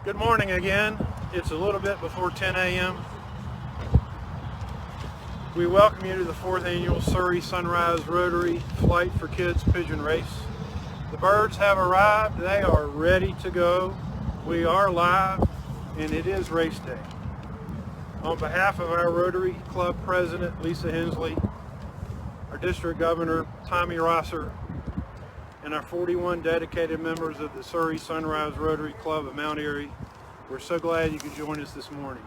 Good morning again. It's a little bit before 10 a.m. We welcome you to the 4th annual Surry Sunrise Rotary Flight for Kids Pigeon Race. The birds have arrived. They are ready to go. We are live and it is race day. On behalf of our Rotary Club President, Lisa Hensley, our District Governor, Tommy Rosser, and our 41 dedicated members of the Surry Sunrise Rotary Club of Mount Airy, we're so glad you could join us this morning.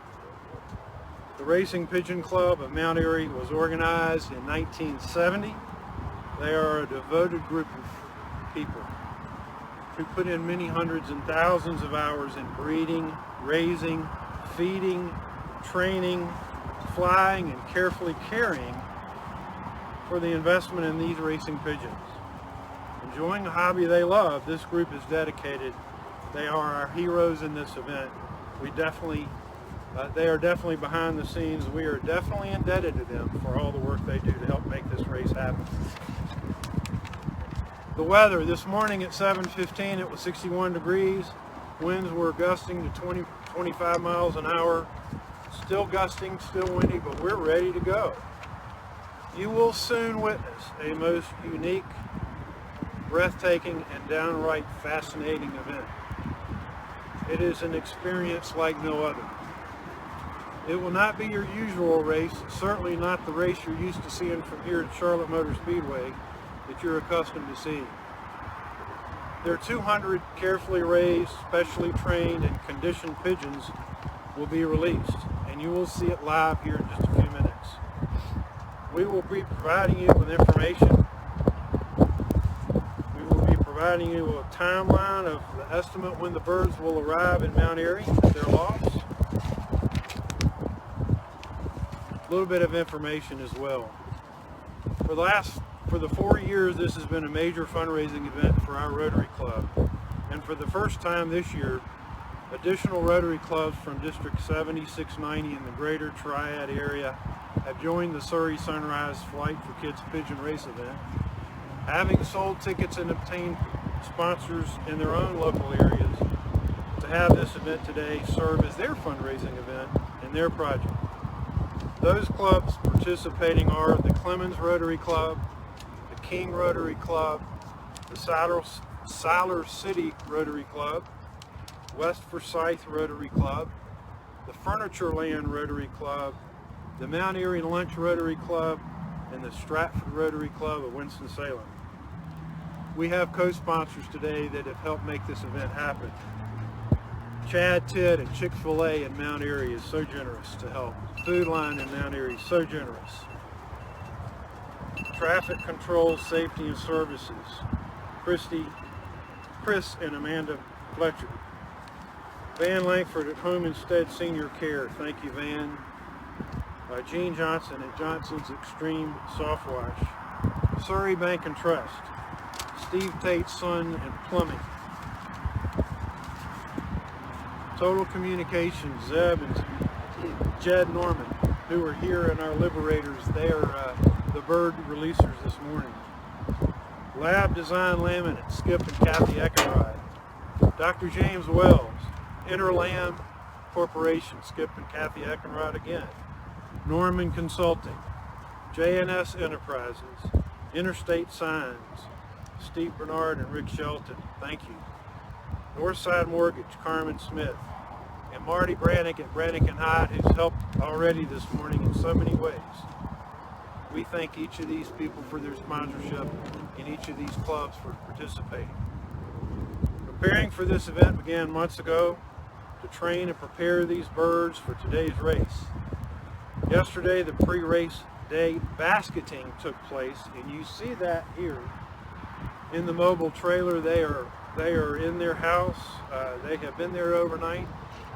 The Racing Pigeon Club of Mount Airy was organized in 1970. They are a devoted group of people who put in many hundreds and thousands of hours in breeding, raising, feeding, training, flying, and carefully caring for the investment in these racing pigeons. Enjoying a hobby they love, this group is dedicated. They are our heroes in this event. They are definitely behind the scenes. We are definitely indebted to them for all the work they do to help make this race happen. The weather, this morning at 7:15, it was 61 degrees. Winds were gusting to 20-25 miles an hour. Still gusting, still windy, but we're ready to go. You will soon witness a most unique, breathtaking, and downright fascinating event. It is an experience like no other. It will not be your usual race, certainly not the race you're used to seeing from here at Charlotte Motor Speedway that you're accustomed to seeing. Their 200 carefully raised, specially trained, and conditioned pigeons will be released, and you will see it live here in just a few minutes. We will be providing you with information. Providing you a timeline of the estimate when the birds will arrive in Mount Airy at their lofts. A little bit of information as well. For the 4 years, this has been a major fundraising event for our Rotary Club. And for the first time this year, additional Rotary clubs from District 70, 690 and the greater Triad area have joined the Surry Sunrise Flight for Kids Pigeon Race event, having sold tickets and obtained sponsors in their own local areas to have this event today serve as their fundraising event in their project. Those clubs participating are the Clemens Rotary Club, the King Rotary Club, the Siler City Rotary Club, West Forsyth Rotary Club, the Furniture Land Rotary Club, the Mount Airy Lunch Rotary Club, and the Stratford Rotary Club of Winston-Salem. We have co-sponsors today that have helped make this event happen. Chad Tidd and Chick-fil-A in Mount Airy is so generous to help. Food Line in Mount Airy is so generous. Traffic Control, Safety and Services, Chris and Amanda Fletcher. Van Langford at Home Instead Senior Care, thank you Van. Gene Johnson at Johnson's Extreme Soft Wash. Surry Bank and Trust. Steve Tate's Son and Plumbing. Total Communications, Zeb and Jed Norman, who are here in our Liberators. They are the bird releasers this morning. Lab Design Laminate, Skip and Kathy Eckenrod. Dr. James Wells, Interlam Corporation, Skip and Kathy Eckenrod again. Norman Consulting, JNS Enterprises, Interstate Signs, Steve Bernard and Rick Shelton, thank you. Northside Mortgage, Carmen Smith, and Marty Brannick at Brannick and Hyde, who's helped already this morning in so many ways. We thank each of these people for their sponsorship and each of these clubs for participating. Preparing for this event began months ago to train and prepare these birds for today's race. Yesterday, the pre-race day basketing took place, and you see that here in the mobile trailer. They are in their house. They have been there overnight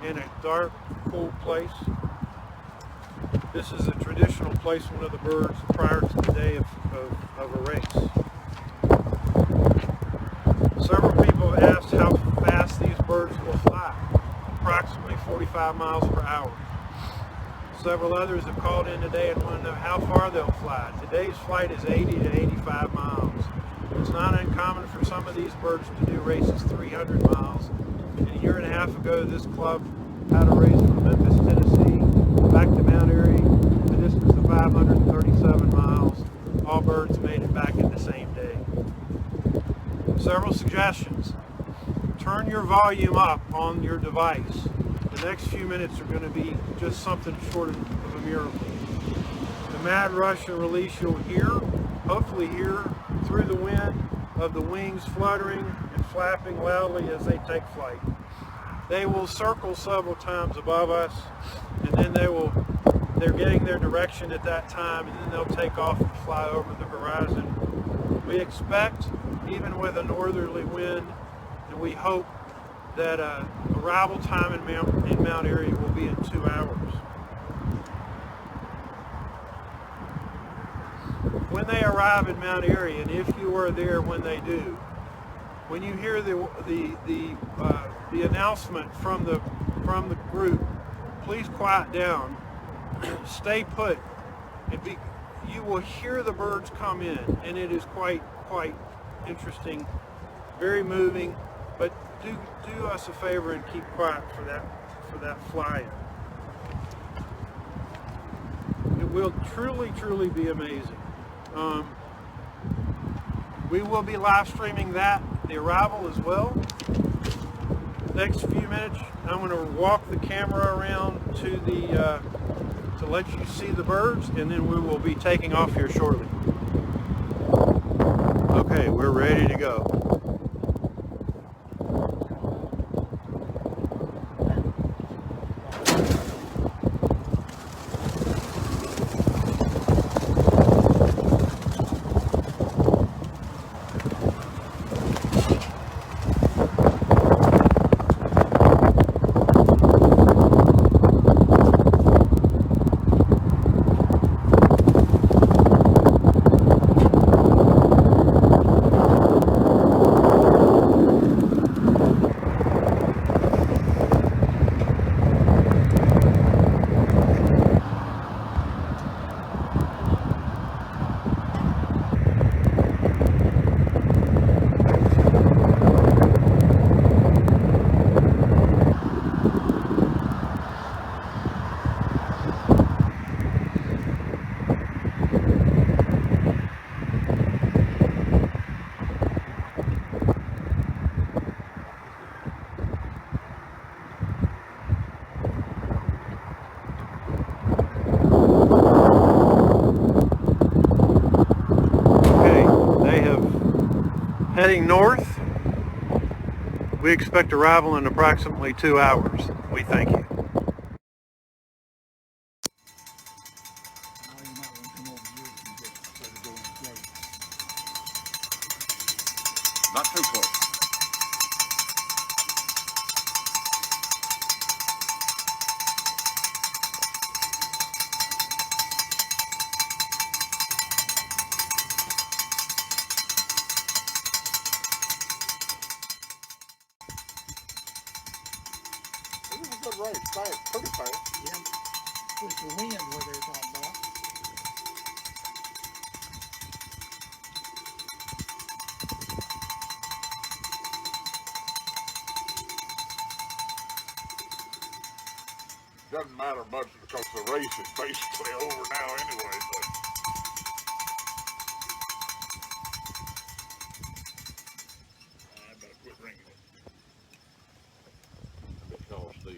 in a dark, cool place. This is a traditional placement of the birds prior to the day of a race. Several people have asked how fast these birds will fly, approximately 45 miles per hour. Several others have called in today and want to know how far they'll fly. Today's flight is 80 to 85 miles. It's not uncommon for some of these birds to do races 300 miles in a year and a half half ago, this club had a race from Memphis, Tennessee, back to Mount Airy. The distance of 537 miles. All birds made it back in the same day. Several suggestions. Turn your volume up on your device. The next few minutes are going to be just something short of a miracle. The mad rush and release you'll hear, hopefully hear through the wind of the wings fluttering and flapping loudly as they take flight. They will circle several times above us, and then they're getting their direction at that time, and then they'll take off and fly over the horizon. We expect, even with a northerly wind, and we hope that arrival time in Mount Airy will be in 2 hours. When they arrive in Mount Airy, and if you are there when they do, when you hear the announcement from the group, please quiet down, stay put, and you will hear the birds come in, and it is quite interesting, very moving. But do us a favor and keep quiet for that fly-in. It will truly be amazing. We will be live streaming the arrival as well. Next few minutes, I'm going to walk the camera around to let you see the birds, and then we will be taking off here shortly. Okay, we're ready to go. Heading north, we expect arrival in approximately 2 hours. We thank you. Not too close. Right, quiet, pretty quiet. Yeah, with the wind where they're talking about. Doesn't matter much because the race is basically over now anyway. But I better quit ringing it. Because the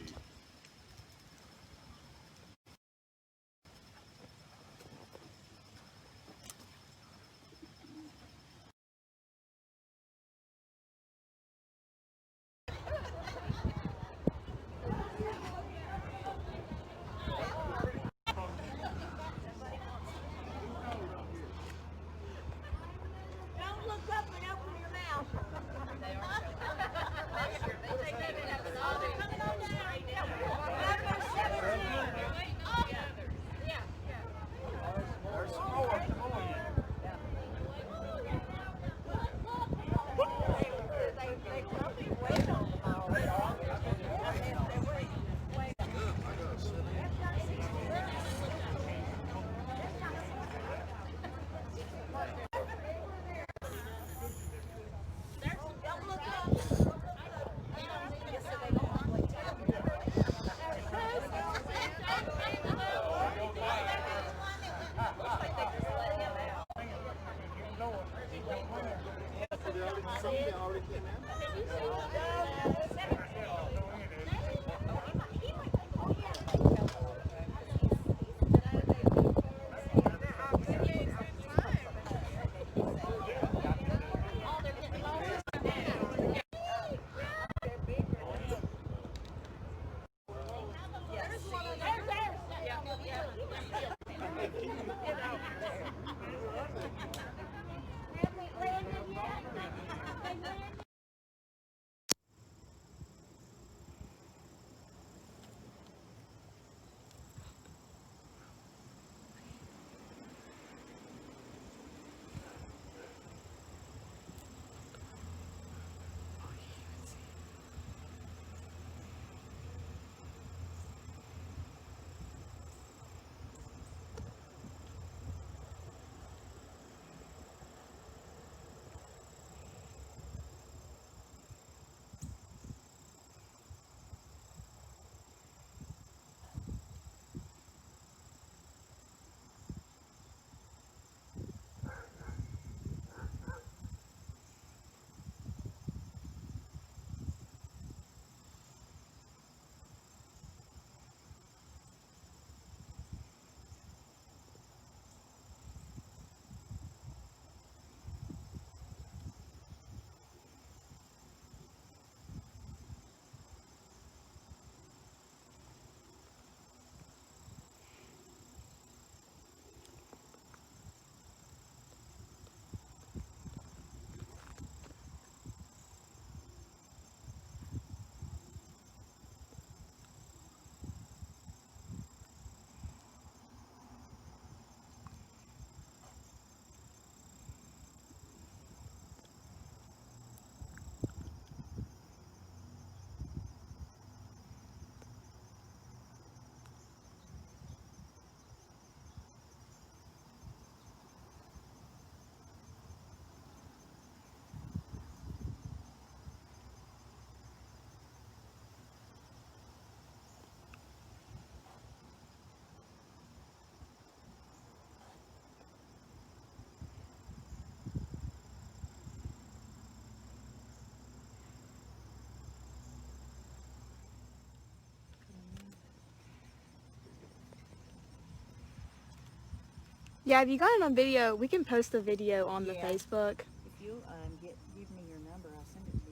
Yeah, if you got it on video, we can post the video on the Yeah. Facebook. If you give me your number, I'll send it to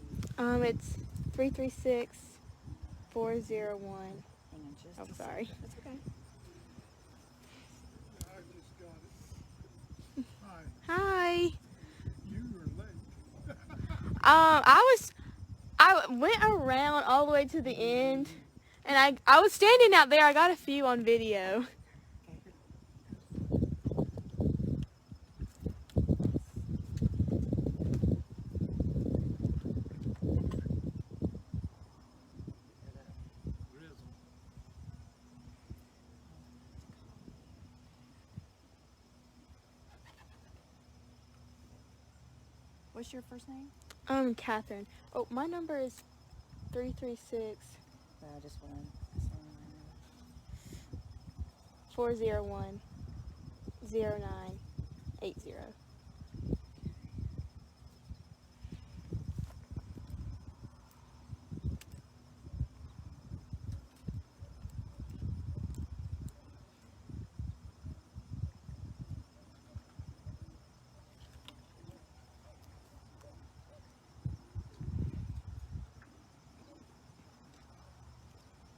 you. It's 336-401. Hang on just Oh, a sorry. second. That's okay. I just got it. Hi, Hi. you were late. I went around all the way to the end, and I was standing out there. I got a few on video. What's your first name? Catherine. Oh, my number is 336 I just want to 401 0980.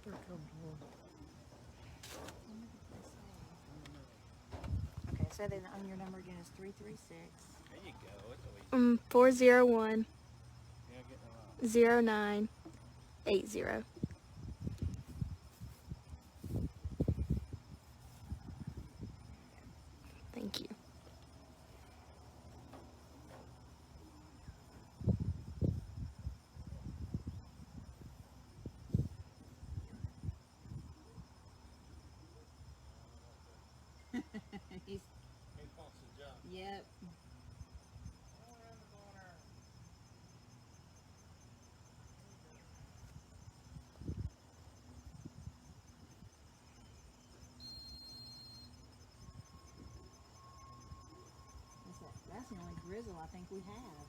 Here comes one. Okay, so then on your number again is 336. There you go. It's always 401 getting a lot. 0980. Thank you. He's, He wants to jump. yep. That's the only grizzle I think we have.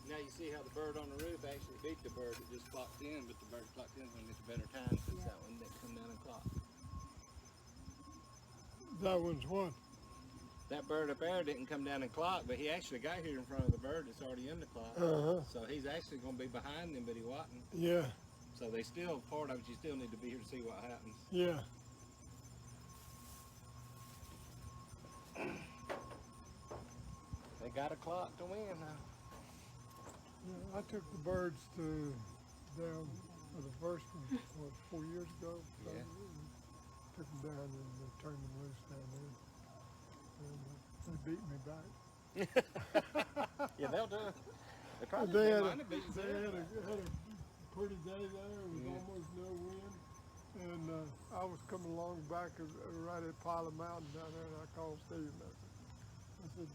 Now you see how the bird on the roof actually beat the bird that just clocked in, but the bird clocked in when it's a better time since that one didn't come down and clock. That one's what? That bird up there didn't come down and clock, but he actually got here in front of the bird that's already in the clock. Uh-huh. So he's actually going to be behind them, but he wasn't. Yeah, So they still, part of it, you still need to be here to see what happens. yeah. They got a clock to win now. Yeah, I took the birds to down for the first one, what, 4 years ago? Yeah. Took them down and turned them loose down there. And they beat me back. Yeah, they'll do it. They probably They they had, might have beat they you. had a pretty day there with Yeah. almost no wind. And I was coming along back right at Pile of Mountain down there, and I called Steve and I said,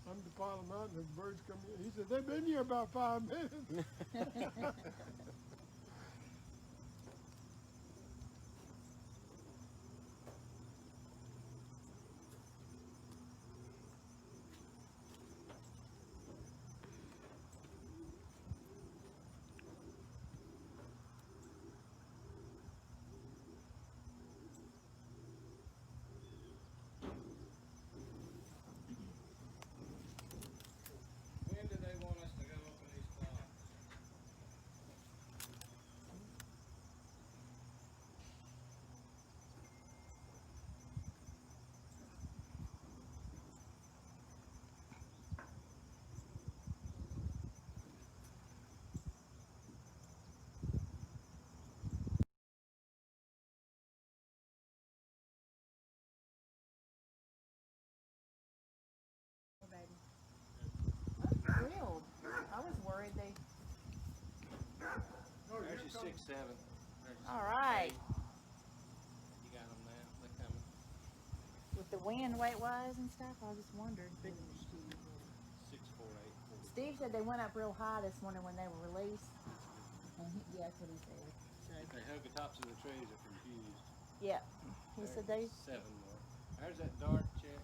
I'm the Pile of Mountain, and the birds come in. He said, they've been here about 5 minutes. When do they want us to go open these clocks? Grilled. I was worried they. There's your 6, 7. All right. You got them now. They're coming. With the wind the way it was and stuff, I just wondered. 6, 4, 8, 4. Steve said they went up real high this morning when they were released. And yeah, that's what he said. So, They hug the tops of the trees are confused. yeah. He said they. There's 7 more. There's that dark check.